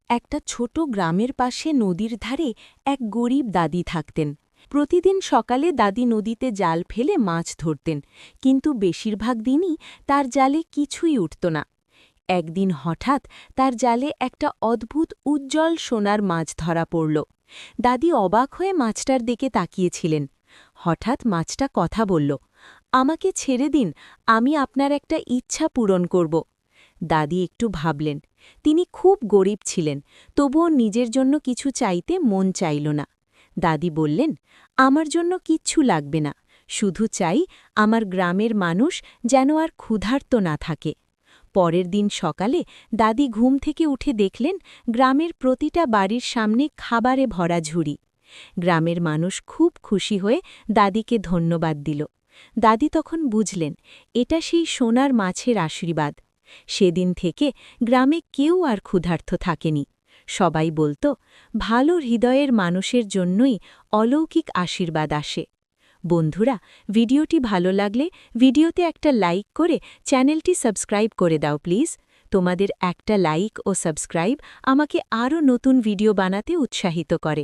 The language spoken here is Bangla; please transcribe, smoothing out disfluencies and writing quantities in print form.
একটা ছোট গ্রামের পাশে নদীর ধারে এক গরিব দাদি থাকতেন। প্রতিদিন সকালে দাদি নদীতে জাল ফেলে মাছ ধরতেন, কিন্তু বেশিরভাগ দিনই তার জালে কিছুই উঠত না। একদিন হঠাৎ তার জালে একটা অদ্ভুত উজ্জ্বল সোনার মাছ ধরা পড়ল। দাদি অবাক হয়ে মাছটার দিকে তাকিয়েছিলেন। হঠাৎ মাছটা কথা বলল, আমাকে ছেড়ে দিন, আমি আপনার একটা ইচ্ছা পূরণ করব। দাদি একটু ভাবলেন। তিনি খুব গরিব ছিলেন, তবুও নিজের জন্য কিছু চাইতে মন চাইল না। দাদি বললেন, আমার জন্য কিচ্ছু লাগবে না, শুধু চাই আমার গ্রামের মানুষ যেন আর ক্ষুধার্ত না থাকে। পরের দিন সকালে দাদি ঘুম থেকে উঠে দেখলেন গ্রামের প্রতিটা বাড়ির সামনে খাবারে ভরা ঝুড়ি। গ্রামের মানুষ খুব খুশি হয়ে দাদিকে ধন্যবাদ দিল। দাদি তখন বুঝলেন এটা সেই সোনার মাছের আশীর্বাদ। সেদিন থেকে গ্রামে কেউ আর ক্ষুধার্ত থাকেনি। সবাই বলতো, ভালো হৃদয়ের মানুষের জন্যই অলৌকিক আশীর্বাদ আসে। বন্ধুরা, ভিডিওটি ভালো লাগলে ভিডিওতে একটা লাইক করে চ্যানেলটি সাবস্ক্রাইব করে দাও প্লিজ। তোমাদের একটা লাইক ও সাবস্ক্রাইব আমাকে আরও নতুন ভিডিও বানাতে উৎসাহিত করে।